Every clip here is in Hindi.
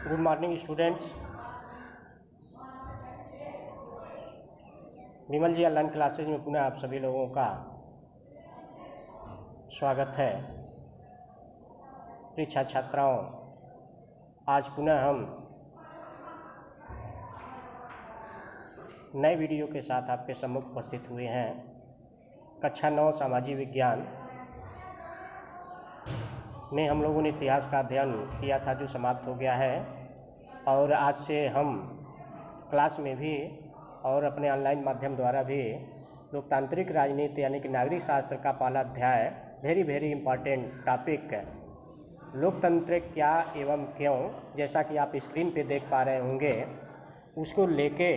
Good morning students. Vimal ji online classes में पुनः आप सभी लोगों का स्वागत है। प्रिय छात्र छात्राओं, आज पुनः हम नए वीडियो के साथ आपके सम्मुख उपस्थित हुए हैं। कक्षा 9 सामाजिक विज्ञान में हम लोगों ने इतिहास का अध्ययन किया था जो समाप्त हो गया है, और आज से हम क्लास में भी और अपने ऑनलाइन माध्यम द्वारा भी लोकतांत्रिक राजनीति यानी कि नागरिक शास्त्र का पहला अध्याय वेरी इम्पॉर्टेंट टॉपिक लोकतंत्र क्या एवं क्यों, जैसा कि आप स्क्रीन पे देख पा रहे होंगे, उसको लेके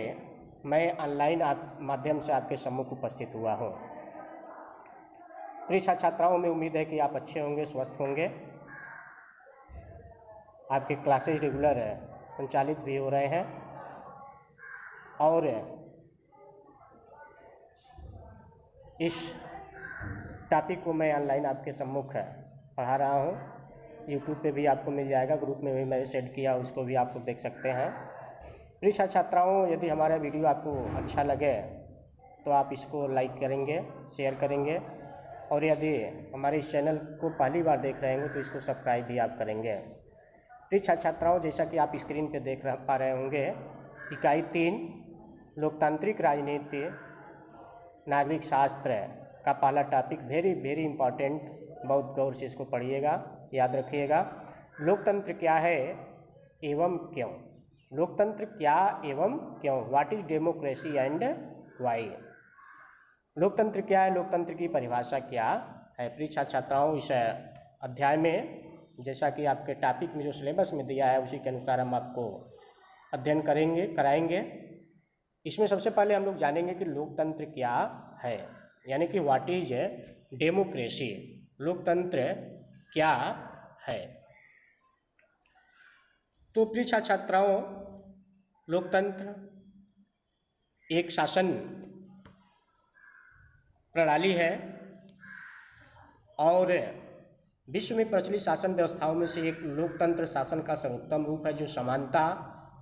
मैं ऑनलाइन माध्यम से आपके सम्मुख उपस्थित हुआ हूँ। प्रिय छात्र छात्राओं, में उम्मीद है कि आप अच्छे होंगे, स्वस्थ होंगे। आपके क्लासेज रेगुलर संचालित भी हो रहे हैं और इस टॉपिक को मैं ऑनलाइन आपके सम्मुख पढ़ा रहा हूँ। यूट्यूब पे भी आपको मिल जाएगा, ग्रुप में भी मैं सेंड किया, उसको भी आप देख सकते हैं। प्रिय छात्र छात्राओं, यदि हमारा वीडियो आपको अच्छा लगे तो आप इसको लाइक करेंगे, शेयर करेंगे, और यदि हमारे इस चैनल को पहली बार देख रहे होंगे तो इसको सब्सक्राइब भी आप करेंगे। प्रिय छात्र छात्राओं, जैसा कि आप स्क्रीन पे देख पा रहे होंगे, इकाई 3 लोकतांत्रिक राजनीति नागरिक शास्त्र का पहला टॉपिक वेरी इम्पॉर्टेंट, बहुत गौर से इसको पढ़िएगा, याद रखिएगा। लोकतंत्र क्या है एवं क्यों। लोकतंत्र क्या एवं क्यों, what is democracy and why. लोकतंत्र क्या है, लोकतंत्र की परिभाषा क्या है। प्रिय छात्र छात्राओं, इस अध्याय में जैसा कि आपके टॉपिक में जो सिलेबस में दिया है उसी के अनुसार हम आपको अध्ययन कराएंगे। इसमें सबसे पहले हम लोग जानेंगे कि लोकतंत्र क्या है, यानी कि व्हाट इज डेमोक्रेसी। लोकतंत्र क्या है। तो प्रिय छात्र छात्राओं, लोकतंत्र एक शासन प्रणाली है और विश्व में प्रचलित शासन व्यवस्थाओं में से एक लोकतंत्र शासन का सर्वोत्तम रूप है, जो समानता,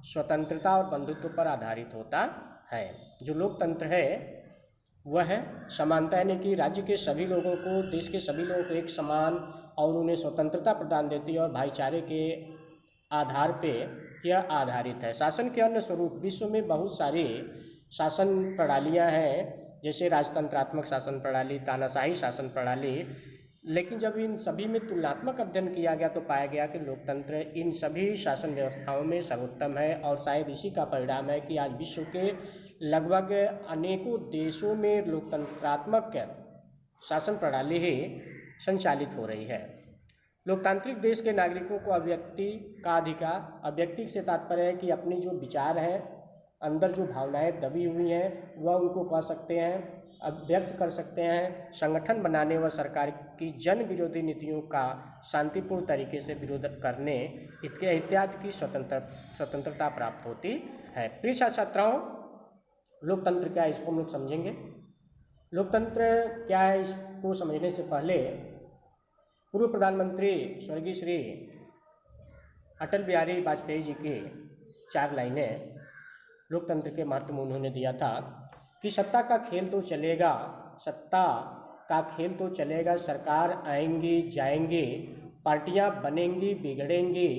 स्वतंत्रता और बंधुत्व पर आधारित होता है। जो लोकतंत्र है वह है समानता, यानी कि राज्य के सभी लोगों को, देश के सभी लोगों को एक समान और उन्हें स्वतंत्रता प्रदान देती है, और भाईचारे के आधार पे यह आधारित है। शासन के अन्य स्वरूप, विश्व में बहुत सारी शासन प्रणालियां हैं, जैसे राजतंत्रात्मक शासन प्रणाली, तानाशाही शासन प्रणाली, लेकिन जब इन सभी में तुलनात्मक अध्ययन किया गया तो पाया गया कि लोकतंत्र इन सभी शासन व्यवस्थाओं में सर्वोत्तम है, और शायद इसी का परिणाम है कि आज विश्व के लगभग अनेकों देशों में लोकतंत्रात्मक शासन प्रणाली ही संचालित हो रही है। लोकतांत्रिक देश के नागरिकों को अभिव्यक्ति का अधिकार, अभिव्यक्ति से तात्पर्य है कि अपनी जो विचार हैं, अंदर जो भावनाएं दबी हुई हैं, वह उनको कह सकते हैं, व्यक्त कर सकते हैं। संगठन बनाने व सरकार की जन विरोधी नीतियों का शांतिपूर्ण तरीके से विरोध करने इत्यादि की स्वतंत्रता प्राप्त होती है। प्रिय छात्र छात्राओं, लोकतंत्र क्या है इसको हम लोग समझेंगे। लोकतंत्र क्या है इसको समझने से पहले पूर्व प्रधानमंत्री स्वर्गीय श्री अटल बिहारी वाजपेयी जी की 4 लाइनें लोकतंत्र के महत्व में उन्होंने दिया था कि सत्ता का खेल तो चलेगा, सत्ता का खेल तो चलेगा, सरकार आएंगी जाएंगी, पार्टियां बनेंगी बिगड़ेंगी,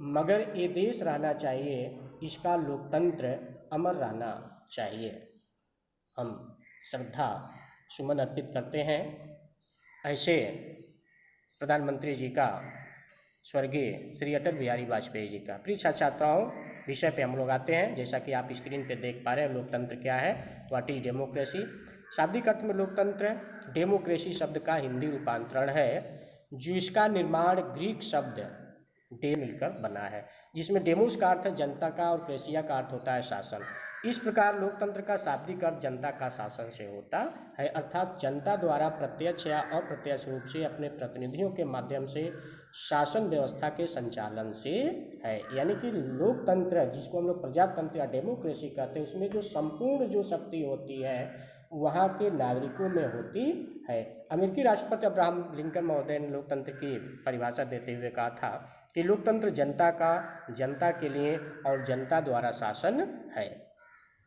मगर ये देश रहना चाहिए, इसका लोकतंत्र अमर रहना चाहिए। हम श्रद्धा सुमन अर्पित करते हैं ऐसे प्रधानमंत्री जी का, स्वर्गीय श्री अटल बिहारी वाजपेयी जी का। प्रिय छात्र छात्राओं, विषय पे हम लोग आते हैं। जैसा कि आप स्क्रीन पे देख पा रहे हैं, लोकतंत्र क्या है, व्हाट इज डेमोक्रेसी। शाब्दिक अर्थ में लोकतंत्र डेमोक्रेसी शब्द का हिंदी रूपांतरण है, जिसका निर्माण ग्रीक शब्द डे मिलकर बना है, जिसमें डेमोस का अर्थ है जनता का और क्रेसिया का अर्थ होता है शासन। इस प्रकार लोकतंत्र का शाब्दिक अर्थ जनता का शासन से होता है, अर्थात जनता द्वारा प्रत्यक्ष या अप्रत्यक्ष रूप से अपने प्रतिनिधियों के माध्यम से शासन व्यवस्था के संचालन से है। यानी कि लोकतंत्र, जिसको हम लोग प्रजातंत्र या डेमोक्रेसी कहते हैं, उसमें जो संपूर्ण जो शक्ति होती है वहाँ के नागरिकों में होती है। अमेरिकी राष्ट्रपति अब्राहम लिंकन महोदय ने लोकतंत्र की परिभाषा देते हुए कहा था कि लोकतंत्र जनता का, जनता के लिए और जनता द्वारा शासन है।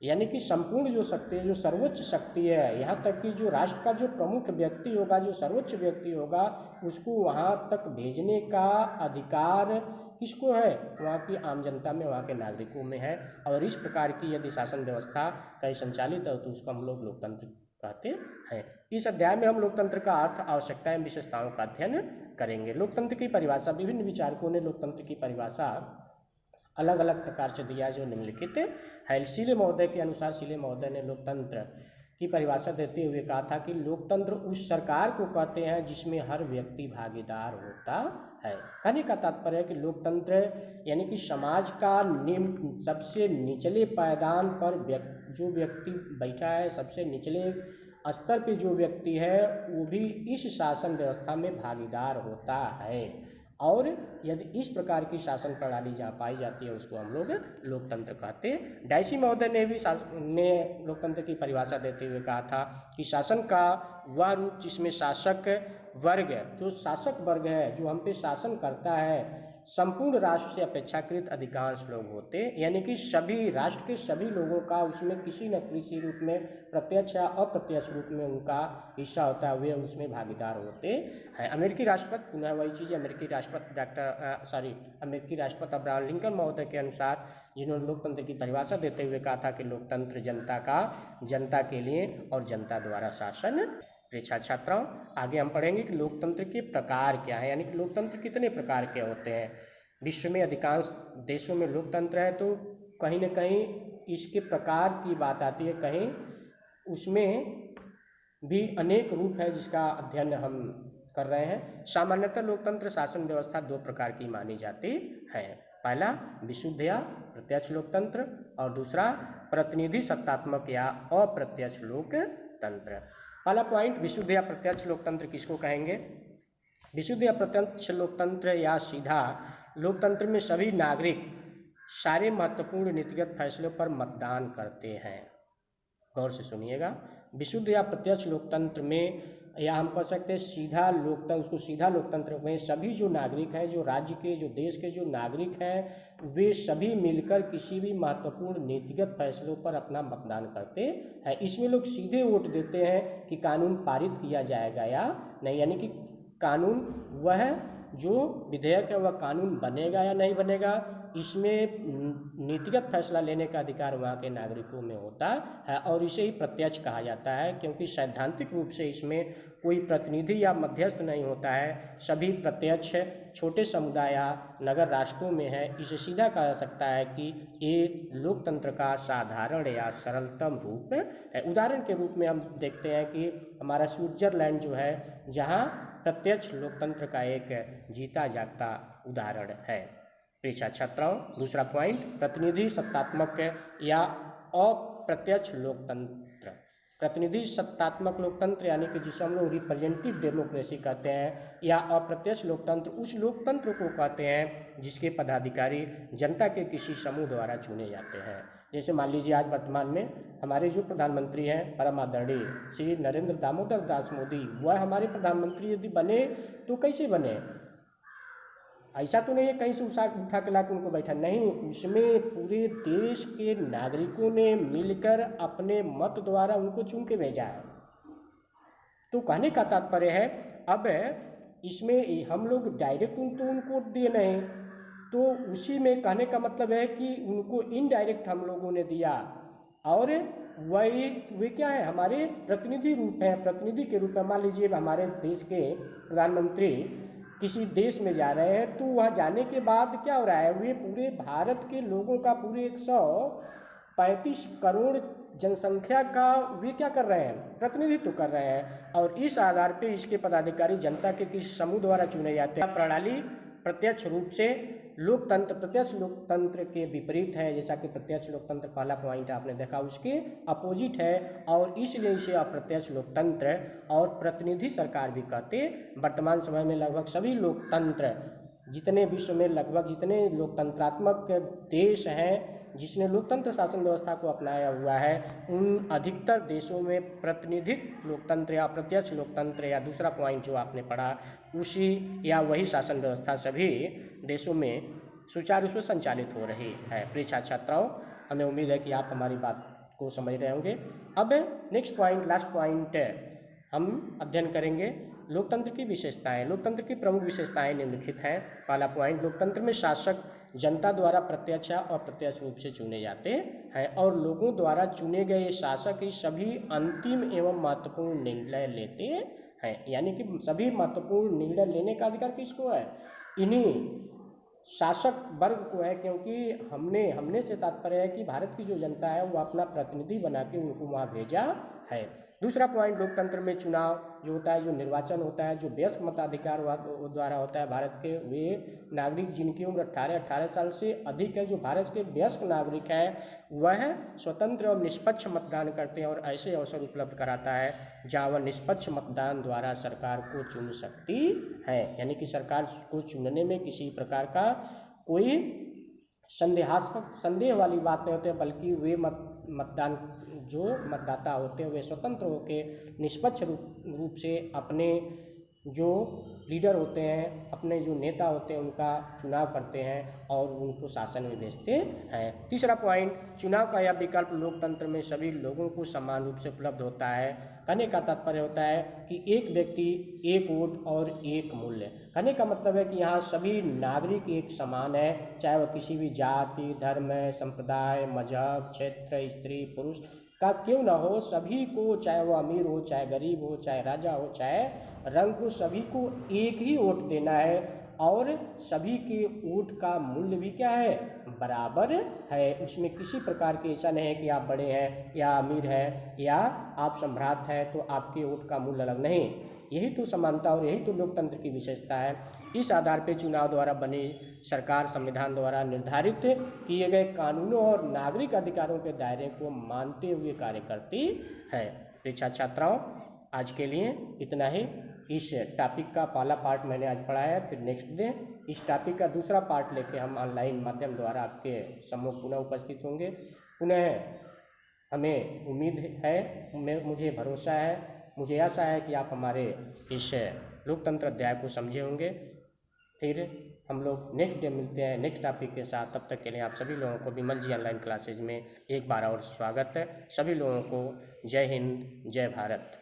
यानी कि संपूर्ण जो शक्ति है, जो सर्वोच्च शक्ति है, यहाँ तक कि जो राष्ट्र का जो प्रमुख व्यक्ति होगा, जो सर्वोच्च व्यक्ति होगा, उसको वहाँ तक भेजने का अधिकार किसको है? वहाँ की आम जनता में, वहाँ के नागरिकों में है। और इस प्रकार की यदि शासन व्यवस्था कहीं संचालित है तो उसको हम लोग लोकतंत्र कहते हैं। इस अध्याय में हम लोकतंत्र का अर्थ, आवश्यकताएं, विशेषताओं का अध्ययन करेंगे। लोकतंत्र की परिभाषा, विभिन्न विचारकों ने लोकतंत्र की परिभाषा अलग अलग प्रकार से दिया जो निम्नलिखित है। सीले महोदय के अनुसार, सीले महोदय ने लोकतंत्र की परिभाषा देते हुए कहा था कि लोकतंत्र उस सरकार को कहते हैं जिसमें हर व्यक्ति भागीदार होता है। कहने का तात्पर्य है कि लोकतंत्र यानी कि समाज का निम्न, सबसे निचले पायदान पर जो व्यक्ति बैठा है, सबसे निचले स्तर पे जो व्यक्ति है, वो भी इस शासन व्यवस्था में भागीदार होता है। और यदि इस प्रकार की शासन प्रणाली जहाँ पाई जाती है उसको हम लोग लोकतंत्र कहते हैं। डायसी महोदय ने भी लोकतंत्र की परिभाषा देते हुए कहा था कि शासन का वह रूप जिसमें शासक वर्ग, जो शासक वर्ग है, जो हम पे शासन करता है, संपूर्ण राष्ट्र से अपेक्षाकृत अधिकांश लोग होते, यानी कि सभी राष्ट्र के सभी लोगों का उसमें किसी न किसी रूप में, प्रत्यक्ष या अप्रत्यक्ष रूप में उनका हिस्सा होता है, वे उसमें भागीदार होते हैं। अमेरिकी राष्ट्रपति, पुनः वही चीज़, अमेरिकी राष्ट्रपति अब्राहम लिंकन महोदय के अनुसार, जिन्होंने लोकतंत्र की परिभाषा देते हुए कहा था कि लोकतंत्र जनता का, जनता के लिए और जनता द्वारा शासन। प्रिय छात्राओं, आगे हम पढ़ेंगे कि लोकतंत्र के प्रकार क्या है, यानी कि लोकतंत्र कितने प्रकार के होते हैं। विश्व में अधिकांश देशों में लोकतंत्र है, तो कहीं न कहीं इसके प्रकार की बात आती है, कहीं उसमें भी अनेक रूप है जिसका अध्ययन हम कर रहे हैं। सामान्यतः लोकतंत्र शासन व्यवस्था दो प्रकार की मानी जाती है। पहला विशुद्ध या प्रत्यक्ष लोकतंत्र, और दूसरा प्रतिनिधि सत्तात्मक या अप्रत्यक्ष लोकतंत्र। पहला पॉइंट, विशुद्ध या प्रत्यक्ष लोकतंत्र किसको कहेंगे? विशुद्ध या प्रत्यक्ष लोकतंत्र या सीधा लोकतंत्र में सभी नागरिक सारे महत्वपूर्ण नीतिगत फैसलों पर मतदान करते हैं। गौर से सुनिएगा। विशुद्ध या प्रत्यक्ष लोकतंत्र में, या हम कह सकते हैं सीधा लोकतंत्र, उसको सीधा लोकतंत्र में सभी जो नागरिक हैं, जो राज्य के, जो देश के जो नागरिक हैं, वे सभी मिलकर किसी भी महत्वपूर्ण नीतिगत फैसलों पर अपना मतदान करते हैं। इसमें लोग सीधे वोट देते हैं कि कानून पारित किया जाएगा या नहीं, यानी कि कानून, वह जो विधेयक है वह कानून बनेगा या नहीं बनेगा, इसमें नीतिगत फैसला लेने का अधिकार वहाँ के नागरिकों में होता है। और इसे ही प्रत्यक्ष कहा जाता है, क्योंकि सैद्धांतिक रूप से इसमें कोई प्रतिनिधि या मध्यस्थ नहीं होता है, सभी प्रत्यक्ष छोटे समुदाय या नगर राष्ट्रों में है। इसे सीधा कहा जा सकता है कि ये लोकतंत्र का साधारण या सरलतम रूप है। उदाहरण के रूप में हम देखते हैं कि हमारा स्विट्जरलैंड जो है, जहाँ प्रत्यक्ष लोकतंत्र का एक जीता जागता उदाहरण है। प्रिय छात्राओं, दूसरा पॉइंट, प्रतिनिधि सत्तात्मक या अप्रत्यक्ष लोकतंत्र। प्रतिनिधि सत्तात्मक लोकतंत्र यानी कि जिसे हम लोग रिप्रेजेंटेटिव डेमोक्रेसी कहते हैं, या अप्रत्यक्ष लोकतंत्र उस लोकतंत्र को कहते हैं जिसके पदाधिकारी जनता के किसी समूह द्वारा चुने जाते हैं। जैसे मान लीजिए आज वर्तमान में हमारे जो प्रधानमंत्री हैं, परम आदरणीय श्री नरेंद्र दामोदर दास मोदी, वह हमारे प्रधानमंत्री यदि बने तो कैसे बने? ऐसा तो नहीं है कहीं से उठा के लाके उनको बैठा, नहीं, उसमें पूरे देश के नागरिकों ने मिलकर अपने मत द्वारा उनको चुन के भेजा है। तो कहने का तात्पर्य है, अब इसमें हम लोग डायरेक्ट उनको दिए नहीं, तो उसी में कहने का मतलब है कि उनको इनडायरेक्ट हम लोगों ने दिया, और वे क्या है, हमारे प्रतिनिधि रूप हैं। प्रतिनिधि के रूप में मान लीजिए हमारे देश के प्रधानमंत्री किसी देश में जा रहे हैं, तो वहाँ जाने के बाद क्या हो रहा है, वे पूरे भारत के लोगों का, पूरे 135 करोड़ जनसंख्या का वे क्या कर रहे हैं, प्रतिनिधित्व कर रहे हैं। और इस आधार पे इसके पदाधिकारी जनता के किसी समूह द्वारा चुने जाते हैं। प्रणाली प्रत्यक्ष रूप से लोकतंत्र प्रत्यक्ष लोकतंत्र के विपरीत है। जैसा कि प्रत्यक्ष लोकतंत्र पहला पॉइंट आपने देखा, उसके अपोजिट है, और इसलिए इसे अप्रत्यक्ष लोकतंत्र और प्रतिनिधि सरकार भी कहते। वर्तमान समय में लगभग सभी लोकतंत्र जितने विश्व में लगभग जितने लोकतंत्रात्मक देश हैं जिसने लोकतंत्र शासन व्यवस्था को अपनाया हुआ है, उन अधिकतर देशों में प्रातिनिधिक लोकतंत्र या अप्रत्यक्ष लोकतंत्र या दूसरा पॉइंट जो आपने पढ़ा उसी या वही शासन व्यवस्था सभी देशों में सुचारू रूप से संचालित हो रही है। प्रिय छात्र छात्राओं, हमें उम्मीद है कि आप हमारी बात को समझ रहे होंगे। अब नेक्स्ट पॉइंट, लास्ट पॉइंट हम अध्ययन करेंगे लोकतंत्र की विशेषताएं। लोकतंत्र की प्रमुख विशेषताएं निम्नलिखित हैं। पहला पॉइंट, लोकतंत्र में शासक जनता द्वारा प्रत्यक्ष या अप्रत्यक्ष रूप से चुने जाते हैं और लोगों द्वारा चुने गए शासक ही सभी अंतिम एवं महत्वपूर्ण निर्णय लेते हैं। यानी कि सभी महत्वपूर्ण निर्णय लेने का अधिकार किसको है? इन्हीं शासक वर्ग को है, क्योंकि हमने से तात्पर्य है कि भारत की जो जनता है वो अपना प्रतिनिधि बना के उनको वहाँ भेजा है। दूसरा पॉइंट, लोकतंत्र में चुनाव जो होता है, जो निर्वाचन होता है, जो वयस्क मताधिकार द्वारा होता है, भारत के वे नागरिक जिनकी उम्र 18 साल से अधिक है, जो भारत के वयस्क नागरिक हैं, वह स्वतंत्र और निष्पक्ष मतदान करते हैं और ऐसे अवसर उपलब्ध कराता है जहाँ वह निष्पक्ष मतदान द्वारा सरकार को चुन सकती है। यानी कि सरकार को चुनने में किसी प्रकार का कोई संदेह वाली बात नहीं होती है, बल्कि वे मतदान जो मतदाता होते हैं वे स्वतंत्र होकर निष्पक्ष रूप से अपने जो लीडर होते हैं, अपने जो नेता होते हैं उनका चुनाव करते हैं और उनको शासन में भेजते हैं। तीसरा पॉइंट, चुनाव का यह विकल्प लोकतंत्र में सभी लोगों को समान रूप से उपलब्ध होता है। कहने का तात्पर्य होता है कि एक व्यक्ति एक वोट और एक मूल्य। कहने का मतलब है कि यहाँ सभी नागरिक एक समान है, चाहे वह किसी भी जाति, धर्म, संप्रदाय, मजहब, क्षेत्र, स्त्री पुरुष का क्यों ना हो, सभी को, चाहे वो अमीर हो, चाहे गरीब हो, चाहे राजा हो, चाहे रंग हो, सभी को एक ही वोट देना है और सभी के वोट का मूल्य भी क्या है? बराबर है। उसमें किसी प्रकार के ऐसा नहीं है कि आप बड़े हैं या अमीर हैं या आप सम्राट हैं तो आपके वोट का मूल्य अलग नहीं। यही तो समानता और यही तो लोकतंत्र की विशेषता है। इस आधार पर चुनाव द्वारा बनी सरकार संविधान द्वारा निर्धारित किए गए कानूनों और नागरिक अधिकारों के दायरे को मानते हुए कार्य करती है। प्रिय छात्राओं, आज के लिए इतना ही। इस टॉपिक का पहला पार्ट मैंने आज पढ़ाया है, फिर नेक्स्ट डे इस टॉपिक का दूसरा पार्ट लेके हम ऑनलाइन माध्यम द्वारा आपके सम्मुख पुनः उपस्थित होंगे। पुनः हमें उम्मीद है, मुझे भरोसा है, मुझे आशा है कि आप हमारे इस लोकतंत्र अध्याय को समझे होंगे। फिर हम लोग नेक्स्ट डे मिलते हैं नेक्स्ट टॉपिक के साथ। तब तक के लिए आप सभी लोगों को विमल जी ऑनलाइन क्लासेज में एक बार और स्वागत है। सभी लोगों को जय हिंद, जय भारत।